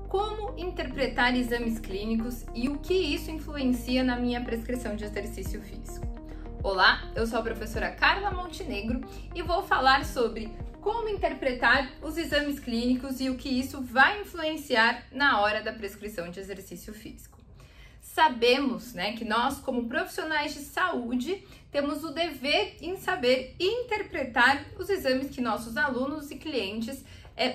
Como interpretar exames clínicos e o que isso influencia na minha prescrição de exercício físico? Olá, eu sou a professora Carla Montenegro e vou falar sobre como interpretar os exames clínicos e o que isso vai influenciar na hora da prescrição de exercício físico. Sabemos, que nós, como profissionais de saúde, temos o dever em saber interpretar os exames que nossos alunos e clientes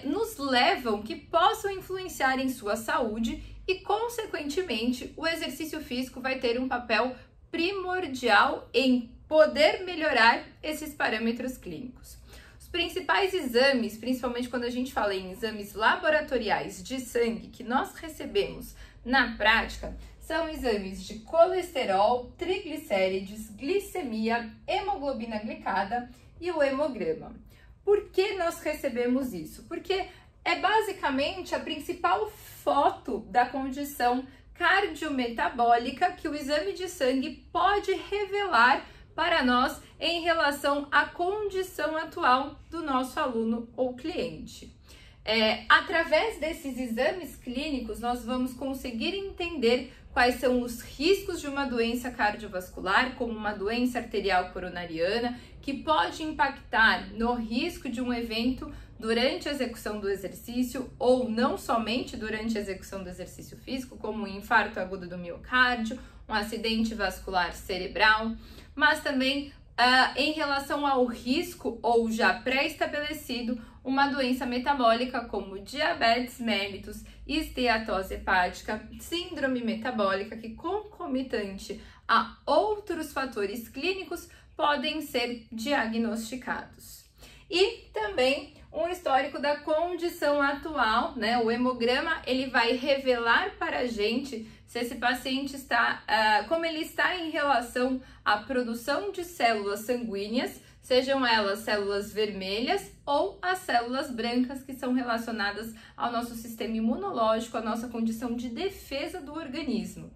nos levam, que possam influenciar em sua saúde e, consequentemente, o exercício físico vai ter um papel primordial em poder melhorar esses parâmetros clínicos. Os principais exames, principalmente quando a gente fala em exames laboratoriais de sangue que nós recebemos na prática, são exames de colesterol, triglicérides, glicemia, hemoglobina glicada e o hemograma. Por que nós recebemos isso? Porque é basicamente a principal foto da condição cardiometabólica que o exame de sangue pode revelar para nós em relação à condição atual do nosso aluno ou cliente. Através desses exames clínicos, nós vamos conseguir entender quais são os riscos de uma doença cardiovascular, como uma doença arterial coronariana, que pode impactar no risco de um evento durante a execução do exercício, ou não somente durante a execução do exercício físico, como um infarto agudo do miocárdio, um acidente vascular cerebral, mas também em relação ao risco ou já pré-estabelecido, uma doença metabólica como diabetes mellitus, esteatose hepática, síndrome metabólica que concomitante a outros fatores clínicos podem ser diagnosticados. E também um histórico da condição atual, o hemograma, ele vai revelar para a gente se esse paciente está, como ele está em relação à produção de células sanguíneas, sejam elas células vermelhas ou as células brancas que são relacionadas ao nosso sistema imunológico, à nossa condição de defesa do organismo.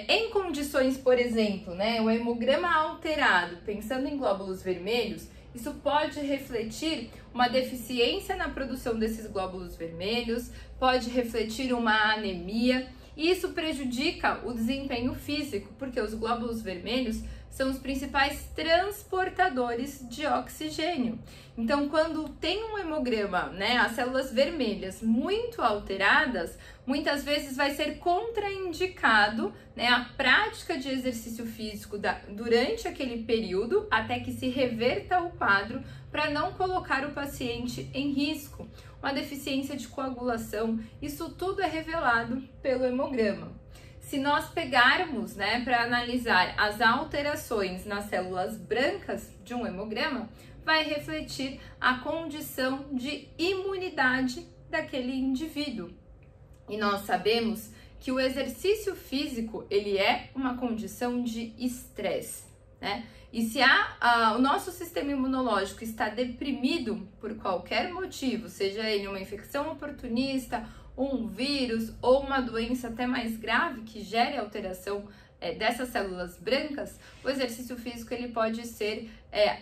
Em condições, por exemplo, o hemograma alterado, pensando em glóbulos vermelhos, isso pode refletir uma deficiência na produção desses glóbulos vermelhos, pode refletir uma anemia, e isso prejudica o desempenho físico, porque os glóbulos vermelhos são os principais transportadores de oxigênio. Então, quando tem um hemograma, as células vermelhas muito alteradas, muitas vezes vai ser contraindicado a prática de exercício físico durante aquele período, até que se reverta o quadro, para não colocar o paciente em risco. Uma deficiência de coagulação, isso tudo é revelado pelo hemograma. Se nós pegarmos, para analisar as alterações nas células brancas de um hemograma, vai refletir a condição de imunidade daquele indivíduo. E nós sabemos que o exercício físico, ele é uma condição de estresse, E se o nosso sistema imunológico está deprimido por qualquer motivo, seja ele uma infecção oportunista, um vírus ou uma doença até mais grave que gere alteração dessas células brancas, o exercício físico ele pode ser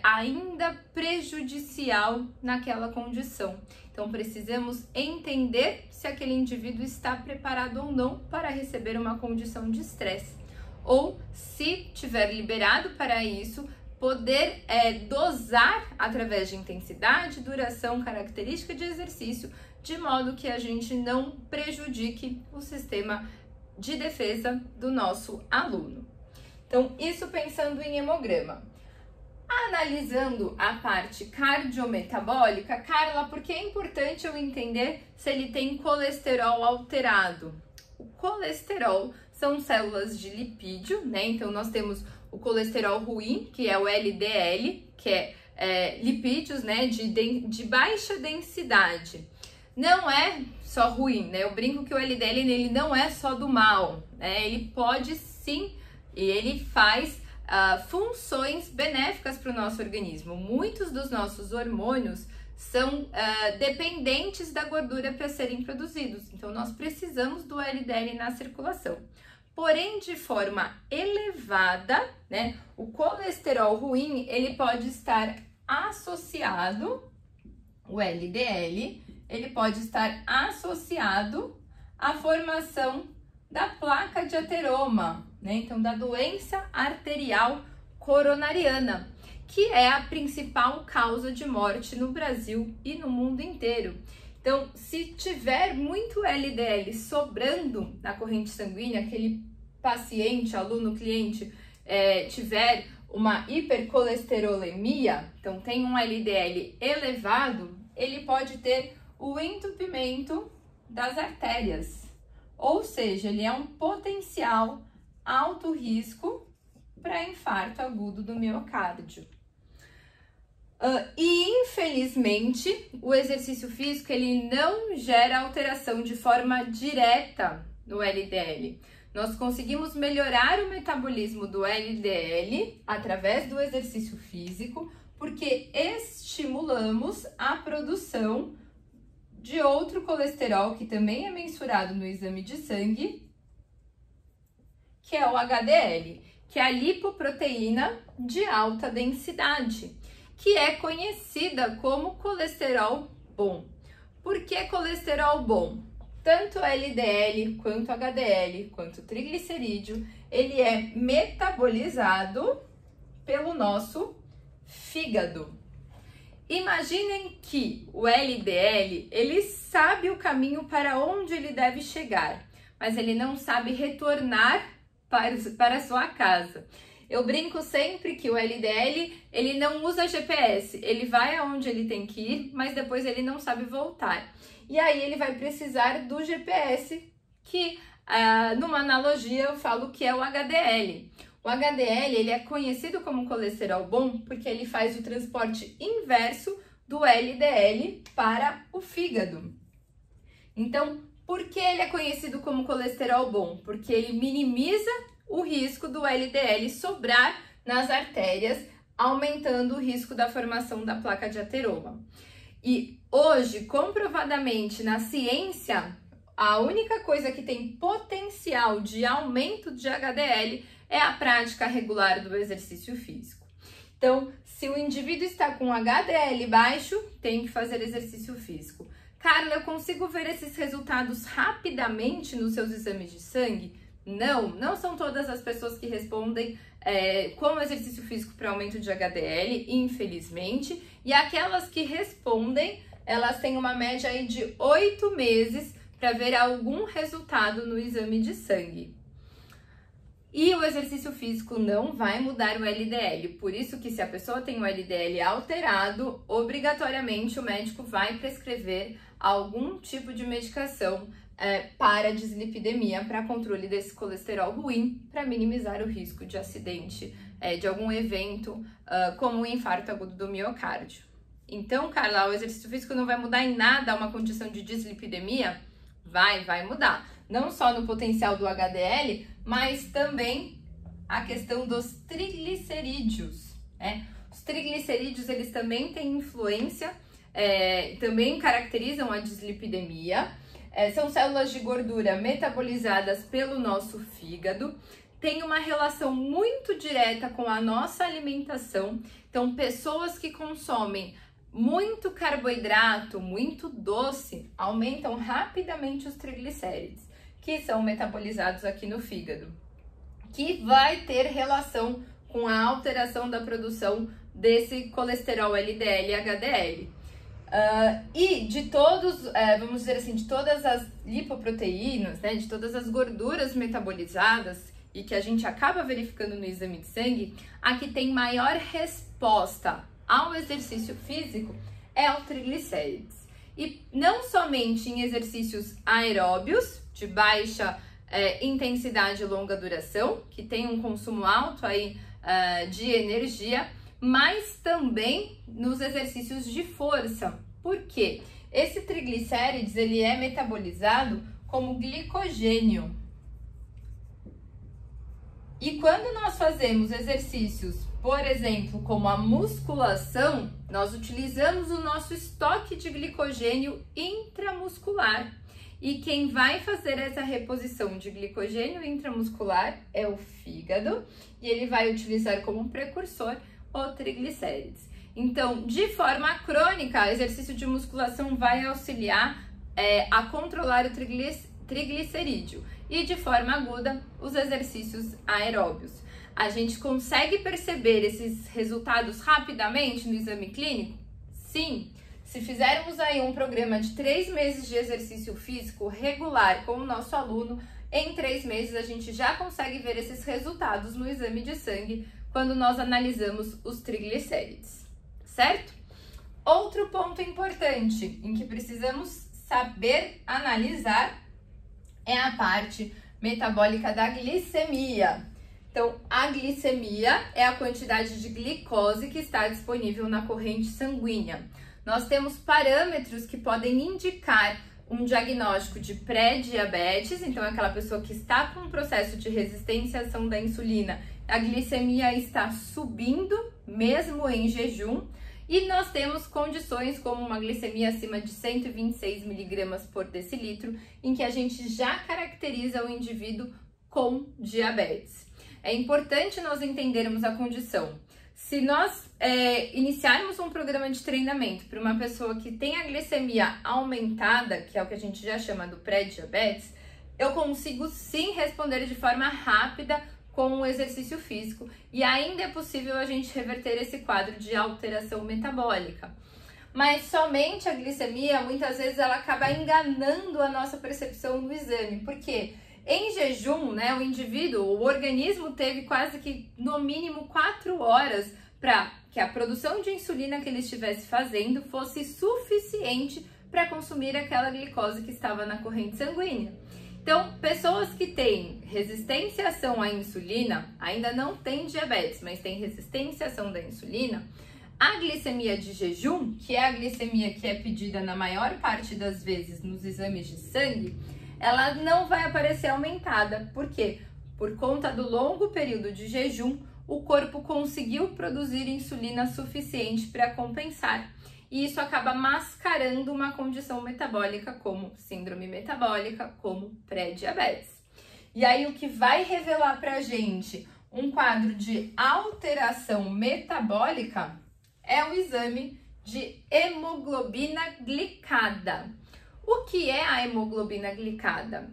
ainda prejudicial naquela condição. Então, precisamos entender se aquele indivíduo está preparado ou não para receber uma condição de estresse. Ou, se tiver liberado para isso, poder dosar através de intensidade, duração, característica de exercício, de modo que a gente não prejudique o sistema de defesa do nosso aluno. Então, isso pensando em hemograma. Analisando a parte cardiometabólica, Carla, por que é importante eu entender se ele tem colesterol alterado? O colesterol são células de lipídio, Então, nós temos o colesterol ruim, que é o LDL, que é lipídios, de baixa densidade. Não é só ruim, Eu brinco que o LDL ele não é só do mal, Ele pode sim, e ele faz funções benéficas para o nosso organismo. Muitos dos nossos hormônios são dependentes da gordura para serem produzidos. Então, nós precisamos do LDL na circulação. Porém, de forma elevada, o colesterol ruim, ele pode estar associado, o LDL, ele pode estar associado a formação da placa de ateroma, né? Então, da doença arterial coronariana, que é a principal causa de morte no Brasil e no mundo inteiro. Então, se tiver muito LDL sobrando na corrente sanguínea, aquele paciente, aluno, cliente, tiver uma hipercolesterolemia, então tem um LDL elevado, ele pode ter o entupimento das artérias, ou seja, ele é um potencial alto risco para infarto agudo do miocárdio. E infelizmente o exercício físico ele não gera alteração de forma direta no LDL. Nós conseguimos melhorar o metabolismo do LDL através do exercício físico, porque estimulamos a produção de outro colesterol que também é mensurado no exame de sangue, que é o HDL, que é a lipoproteína de alta densidade, que é conhecida como colesterol bom. Por que colesterol bom? Tanto LDL, quanto HDL, quanto triglicerídeo, ele é metabolizado pelo nosso fígado. Imaginem que o LDL, ele sabe o caminho para onde ele deve chegar, mas ele não sabe retornar para a sua casa. Eu brinco sempre que o LDL, ele não usa GPS, ele vai aonde ele tem que ir, mas depois ele não sabe voltar. E aí ele vai precisar do GPS, que numa analogia eu falo que é o HDL. O HDL, ele é conhecido como colesterol bom porque ele faz o transporte inverso do LDL para o fígado. Então, por que ele é conhecido como colesterol bom? Porque ele minimiza o risco do LDL sobrar nas artérias, aumentando o risco da formação da placa de ateroma. E hoje, comprovadamente na ciência, a única coisa que tem potencial de aumento de HDL é a prática regular do exercício físico. Então, se o indivíduo está com HDL baixo, tem que fazer exercício físico. Carla, eu consigo ver esses resultados rapidamente nos seus exames de sangue? Não são todas as pessoas que respondem com exercício físico para aumento de HDL, infelizmente. E aquelas que respondem, elas têm uma média aí de 8 meses para ver algum resultado no exame de sangue. E o exercício físico não vai mudar o LDL, por isso que se a pessoa tem o LDL alterado, obrigatoriamente o médico vai prescrever algum tipo de medicação para dislipidemia, para controle desse colesterol ruim, para minimizar o risco de acidente, de algum evento, como o infarto agudo do miocárdio. Então, Carla, o exercício físico não vai mudar em nada uma condição de dislipidemia? Vai mudar. Não só no potencial do HDL, mas também a questão dos triglicerídeos, né? Os triglicerídeos, eles também têm influência, também caracterizam a dislipidemia. São células de gordura metabolizadas pelo nosso fígado, tem uma relação muito direta com a nossa alimentação. Então, pessoas que consomem muito carboidrato, muito doce, aumentam rapidamente os triglicérides, que são metabolizados aqui no fígado, que vai ter relação com a alteração da produção desse colesterol LDL e HDL. E de todos, vamos dizer assim, de todas as lipoproteínas, né, de todas as gorduras metabolizadas e que a gente acaba verificando no exame de sangue, a que tem maior resposta ao exercício físico é o triglicérides. E não somente em exercícios aeróbios, de baixa intensidade e longa duração, que tem um consumo alto aí, de energia, mas também nos exercícios de força. Por quê? Esse triglicérides, ele é metabolizado como glicogênio. E quando nós fazemos exercícios, por exemplo, como a musculação, nós utilizamos o nosso estoque de glicogênio intramuscular. E quem vai fazer essa reposição de glicogênio intramuscular é o fígado, e ele vai utilizar como precursor o triglicérides. Então, de forma crônica, o exercício de musculação vai auxiliar a controlar o triglicerídeo e, de forma aguda, os exercícios aeróbios. A gente consegue perceber esses resultados rapidamente no exame clínico? Sim! Se fizermos aí um programa de 3 meses de exercício físico regular com o nosso aluno, em 3 meses a gente já consegue ver esses resultados no exame de sangue quando nós analisamos os triglicérides, certo? Outro ponto importante em que precisamos saber analisar é a parte metabólica da glicemia. Então, a glicemia é a quantidade de glicose que está disponível na corrente sanguínea. Nós temos parâmetros que podem indicar um diagnóstico de pré-diabetes, então aquela pessoa que está com um processo de resistência à ação da insulina, a glicemia está subindo mesmo em jejum, e nós temos condições como uma glicemia acima de 126 mg por decilitro, em que a gente já caracteriza o indivíduo com diabetes. É importante nós entendermos a condição. Se nós iniciarmos um programa de treinamento para uma pessoa que tem a glicemia aumentada, que é o que a gente já chama do pré-diabetes, eu consigo sim responder de forma rápida com o exercício físico e ainda é possível a gente reverter esse quadro de alteração metabólica. Mas somente a glicemia, muitas vezes, ela acaba enganando a nossa percepção no exame, porque em jejum, né, o organismo teve quase que no mínimo 4 horas para que a produção de insulina que ele estivesse fazendo fosse suficiente para consumir aquela glicose que estava na corrente sanguínea. Então, pessoas que têm resistência à ação à insulina, ainda não têm diabetes, mas têm resistência à ação da insulina, a glicemia de jejum, que é a glicemia que é pedida na maior parte das vezes nos exames de sangue, ela não vai aparecer aumentada. Por quê? Por conta do longo período de jejum, o corpo conseguiu produzir insulina suficiente para compensar. E isso acaba mascarando uma condição metabólica como síndrome metabólica, como pré-diabetes. E aí o que vai revelar para a gente um quadro de alteração metabólica é o exame de hemoglobina glicada. O que é a hemoglobina glicada?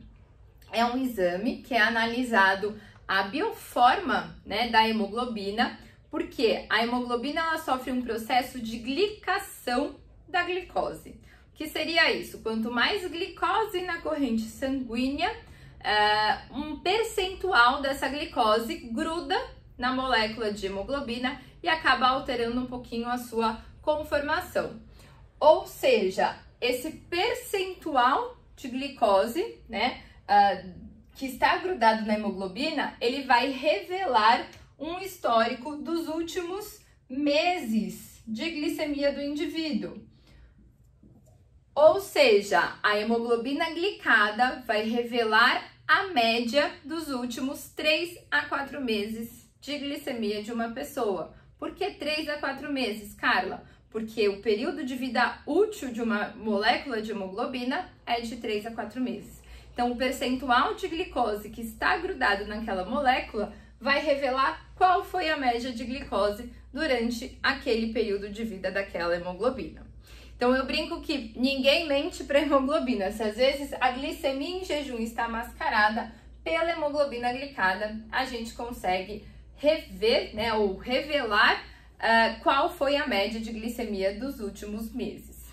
É um exame que é analisado a bioforma, né, da hemoglobina, porque a hemoglobina ela sofre um processo de glicação da glicose. O que seria isso? Quanto mais glicose na corrente sanguínea, um percentual dessa glicose gruda na molécula de hemoglobina e acaba alterando um pouquinho a sua conformação. Ou seja, esse percentual de glicose, né, que está grudado na hemoglobina, ele vai revelar um histórico dos últimos meses de glicemia do indivíduo. Ou seja, a hemoglobina glicada vai revelar a média dos últimos 3 a 4 meses de glicemia de uma pessoa. Por que 3 a 4 meses, Carla? Porque o período de vida útil de uma molécula de hemoglobina é de 3 a 4 meses. Então, o percentual de glicose que está grudado naquela molécula vai revelar qual foi a média de glicose durante aquele período de vida daquela hemoglobina. Então, eu brinco que ninguém mente para a hemoglobina. Se às vezes a glicemia em jejum está mascarada pela hemoglobina glicada, a gente consegue rever, né, ou revelar qual foi a média de glicemia dos últimos meses,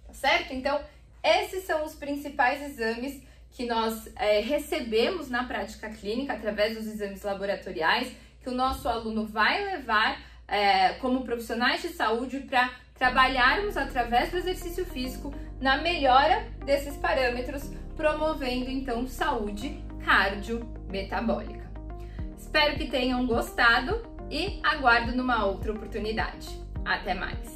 tá certo? Então, esses são os principais exames que nós recebemos na prática clínica através dos exames laboratoriais, que o nosso aluno vai levar como profissionais de saúde para trabalharmos através do exercício físico na melhora desses parâmetros, promovendo então saúde cardiometabólica. Espero que tenham gostado e aguardo numa outra oportunidade. Até mais!